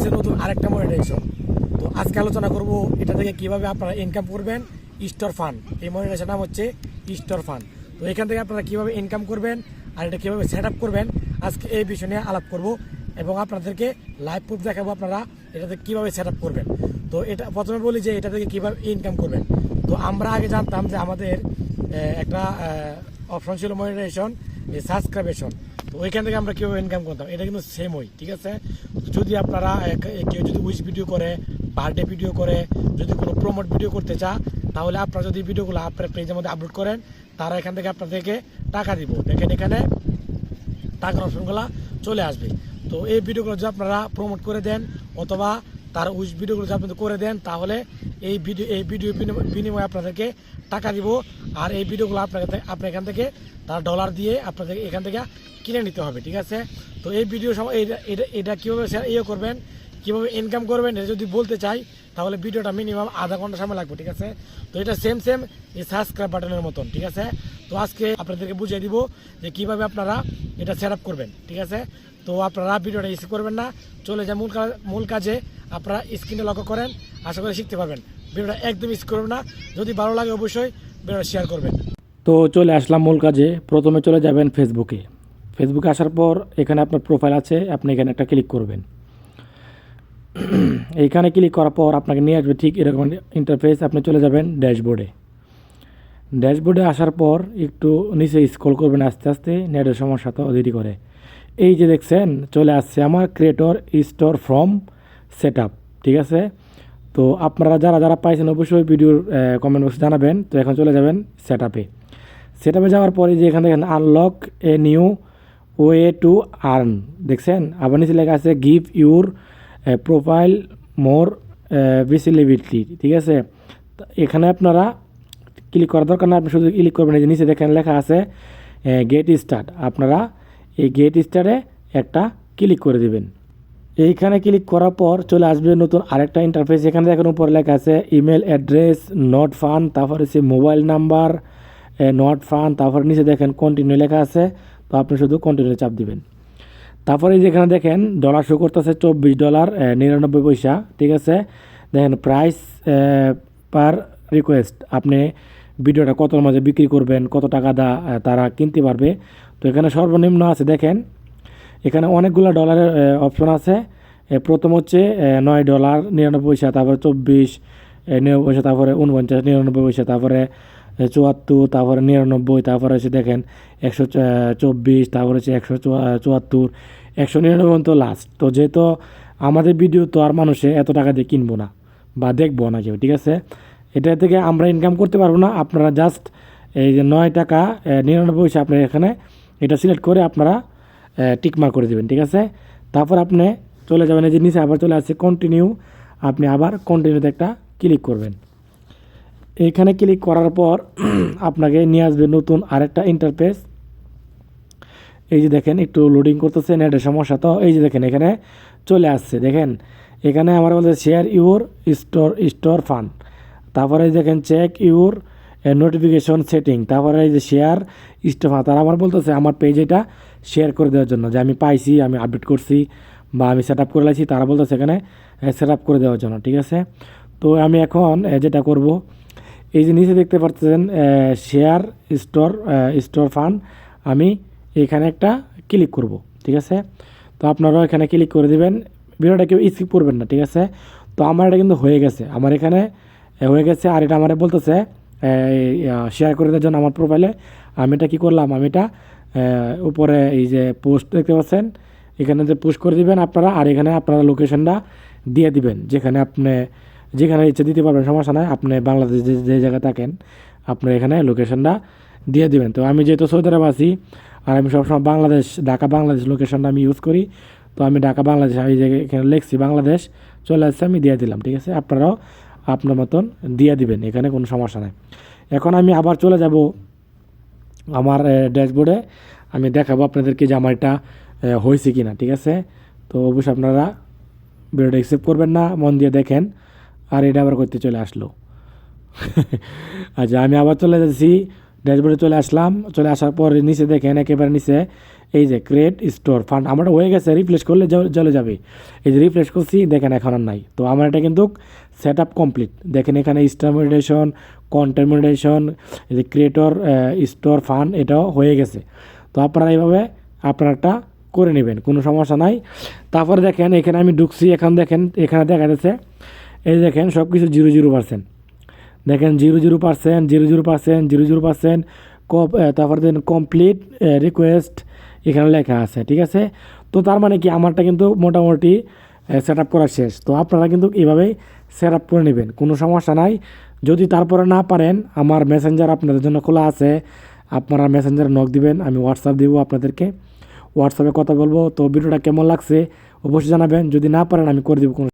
আসছে নতুন আরেকটা মনিটাইজেশন। তো আজকে আলোচনা করব এটা থেকে কিভাবে আপনারা ইনকাম করবেন। স্টোর ফান্ড, এই মনিটাইজেশন নাম হচ্ছে স্টোর ফান্ড। তো এখান থেকে আপনারা কিভাবে ইনকাম করবেন আর এটা কিভাবে সেট আপ করবেন, আজকে এই বিষয় নিয়ে আলাপ করব এবং আপনাদেরকে লাইভ প্রুফ দেখাবো আপনারা এটাতে কিভাবে সেট আপ করবেন। তো এটা প্রথমে বলি যে এটা থেকে কিভাবে ইনকাম করবেন। তো আমরা আগে জানতাম যে আমাদের একটা অপশন ছিল মনিটাইজেশন, সাবস্ক্রিপশন। তো ওইখান থেকে আমরা কীভাবে ইনকাম করতাম, এটা কিন্তু সেম হয়, ঠিক আছে। যদি আপনারা কেউ যদি উইচ ভিডিও করে, বার্থডে ভিডিও করে, যদি কোনো প্রমোট ভিডিও করতে চা, তাহলে আপনারা যদি ভিডিওগুলো আপনার পেজের মধ্যে আপলোড করেন, তারা এখান থেকে আপনাদেরকে টাকা দিব। দেখেন এখানে টাকার অপশনগুলো চলে আসবে। তো এই ভিডিওগুলো যদি আপনারা প্রমোট করে দেন অথবা তার উইচ ভিডিওগুলো যদি আপনাদের করে দেন, তাহলে এই ভিডিও বিনিময়ে আপনাদেরকে টাকা দিব। আর এই ভিডিওগুলো আপনার এখান থেকে তার ডলার দিয়ে আপনাদের এখান থেকে কিনে নিতে হবে, ঠিক আছে। তো এই ভিডিও সময় এটা কীভাবে করবেন, কীভাবে ইনকাম করবেন, এটা যদি বলতে চাই তাহলে ভিডিওটা মিনিমাম আধা ঘন্টা সময় লাগবে, ঠিক আছে। তো এটা সেম এই সাবস্ক্রাইব বাটনের মতন, ঠিক আছে। তো আজকে আপনাদেরকে বুঝিয়ে দিব যে কীভাবে আপনারা এটা সেট আপ করবেন, ঠিক আছে। তো আপনারা ভিডিওটা স্কিপ করবেন না, চলে যায় মূল কাজে। আপনারা স্ক্রিনে লক্ষ্য করেন, আশা করি শিখতে পারবেন। ভিডিওটা একদম স্কিপ করবেন না, যদি ভালো লাগে অবশ্যই ভিডিওটা শেয়ার করবেন। তো চলে আসলাম মূল কাজে। প্রথমে চলে যাবেন ফেসবুকে আসার পর এখানে আপনার প্রোফাইল আছে, আপনি এখানে একটা ক্লিক করবেন। এইখানে ক্লিক করার পর আপনাকে নিয়ে আসবে ঠিক এরকম ইন্টারফেস। আপনি চলে যাবেন ড্যাশবোর্ডে আসার পর একটু নিচে স্ক্রল করবেন আস্তে আস্তে, নেটের সমস্যা তো দেরি করে। এই যে দেখছেন চলে আসছে আমার creator store from set up, ঠিক আছে। তো আপনারা যারা পাইছেন অবশ্যই ভিডিওর কমেন্ট বক্সে জানাবেন। তো এখন চলে যাবেন সেট আপে যাওয়ার পরে যে এখানে দেখেন unlock a new way to earn, দেখছেন আবার নিচে লেখা আছে give your profile more visibility, ঠিক আছে। এখানে আপনারা ক্লিক করার দরকার না, আপনি শুধু ক্লিক করবেন। এই যে নিচে দেখেন লেখা আছে গেট স্টার্ট, আপনারা এই গেট স্টার্টে একটা ক্লিক করে দেবেন। এইখানে ক্লিক করার পর চলে আসবে নতুন আরেকটা ইন্টারফেস। এখানে দেখেন উপরে লেখা আছে ইমেল অ্যাড্রেস নট ফান্ড, তারপরে হচ্ছে মোবাইল নাম্বার নট ফান্ড, তারপরে নিচে দেখেন কন্টিনিউ লেখা আছে। তো আপনি শুধু কন্টিনিউ চাপ দিবেন। তারপরে যেখানে দেখেন ডলার শো করতেছে $24.99, ঠিক আছে। দেখেন প্রাইস পার রিকোয়েস্ট, আপনি ভিডিওটা কতর মাঝে বিক্রি করবেন, কত টাকা তারা কিনতে পারবে। তো এখানে সর্বনিম্ন আছে, দেখেন এখানে অনেকগুলো ডলারের অপশন আছে। প্রথম হচ্ছে $9.99, তারপরে 24.99, তারপরে 49.99, তারপরে 74, তারপরে 99, তারপরে হচ্ছে দেখেন 124, তারপরে হচ্ছে 174, 199 তো লাস্ট। তো যেহেতু আমাদের ভিডিও তো আর মানুষে এত টাকা দিয়ে কিনবো না বা দেখবো না কেউ, ঠিক আছে। এটা থেকে আমরা ইনকাম করতে পারবো না। আপনারা জাস্ট এই যে $9.99 আপনি এখানে এটা সিলেক্ট করে আপনারা টিকমার্ক করে দেবেন, ঠিক আছে। তারপর আপনি চলে যাবেন, এই যে নিচে আবার চলে আসছে কন্টিনিউ, আপনি আবার কন্টিনিউতে একটা ক্লিক করবেন। এইখানে ক্লিক করার পর আপনাকে নিয়ে আসবে নতুন আরেকটা ইন্টারফেস। এই যে দেখেন একটু লোডিং করতেছে, নেটের সমস্যা তো। এই যে দেখেন এখানে চলে আসছে, দেখেন এখানে আমার বলতে শেয়ার ইউর স্টোর ফান্ড, তারপরে দেখেন চেক ইউর নোটিফিকেশন সেটিং, তারপরে এই যে শেয়ার স্টোর ফান্ড। তারা আমার বলতেছে আমার পেজ এটা শেয়ার করে দেওয়ার জন্য, যে আমি পাইছি, আমি আপডেট করছি বা আমি সেট আপ করে লাইছি, তারা বলতেছে এখানে সেট আপ করে দেওয়ার জন্য, ঠিক আছে। তো আমি এখন যেটা করব, এই যে নিচে দেখতে পাচ্ছেন শেয়ার স্টোর ফান্ড, আমি এখানে একটা ক্লিক করব, ঠিক আছে। তো আপনারাও এখানে ক্লিক করে দেবেন, ভিডিওটা কেউ স্কিপ করবেন না, ঠিক আছে। তো আমার এটা কিন্তু হয়ে গেছে, আমার এখানে হয়ে গেছে। আর এটা আমার বলতেছে শেয়ার করে দেওয়ার জন্য আমার প্রোফাইলে। আমি এটা কী করলাম, আমি এটা উপরে এই যে পোস্ট দেখতে পাচ্ছেন, এখানে যে পোস্ট করে দিবেন আপনারা। আর এখানে আপনারা লোকেশনটা দিয়ে দিবেন, যেখানে ইচ্ছে দিতে পারবেন, সমস্যা নয়। আপনি বাংলাদেশ যে জায়গায় থাকেন আপনার এখানে লোকেশনটা দিয়ে দিবেন। তো আমি যেহেতু সৌদি আরব আছি আর আমি সবসময় ঢাকা বাংলাদেশ লোকেশনটা আমি ইউজ করি। তো আমি ঢাকা বাংলাদেশ, আমি এখানে লিখছি বাংলাদেশ, চলে আসছে, আমি দিয়ে দিলাম, ঠিক আছে। আপনারাও আপনার মতন দিয়ে দিবেন, এখানে কোনো সমস্যা নাই। এখন আমি আবার চলে যাব আমার ড্যাশবোর্ডে, আমি দেখাবো আপনাদেরকে যে আমার এটা হয়েছে কি না, ঠিক আছে। তো অবশ্যই আপনারা ভিডিওটা অ্যাকসেপ্ট করবেন না, মন দিয়ে দেখেন। আর এটা আবার করতে চলে আসলো। আচ্ছা, আমি আবার চলে যাচ্ছি ড্যাশবোর্ডে চলে আসলাম, চলে আসার পর নিচে দেখেন একেবারে নিচে এই যে ক্রিয়েট স্টোর ফান্ড আমার হয়ে গেছে, রিফ্রেশ করলে চলে যাবে। এই যে রিফ্রেশ করছি দেখেন এখন আর নাই। তো আমার এটা কিন্তু সেট আপ কমপ্লিট। দেখেন এখানে স্টার মনিটাইজেশন, কন্টেন্ট মনিটাইজেশন, এই যে ক্রিয়েটর স্টোর ফান্ড এটাও হয়ে গেছে। তো আপনারা এইভাবে আপনারটা করে নেবেন, কোনো সমস্যা নাই। তারপরে দেখেন এখানে আমি ঢুকছি, এখন দেখেন এখানে দেখা যাচ্ছে এই দেখেন সব কিছু 0% দেখেন 0% 0% 0% তারপরে দেন কমপ্লিট রিকোয়েস্ট এখানে লেখা আছে, ঠিক আছে। তো তার মানে কি আমারটা কিন্তু মোটামুটি সেট আপ করা শেষ। তো আপনারা কিন্তু এইভাবেই সেট আপ করে নেবেন, কোনো সমস্যা নাই। যদি তারপরে না পারেন আমার মেসেঞ্জার আপনাদের জন্য খোলা আছে, আপনারা মেসেঞ্জারে নক দিবেন, আমি হোয়াটসঅ্যাপ দেবো আপনাদেরকে, হোয়াটসঅ্যাপে কথা বলবো। তো ভিডিওটা কেমন লাগছে অবশ্যই জানাবেন, যদি না পারেন আমি করে দেবো কোনো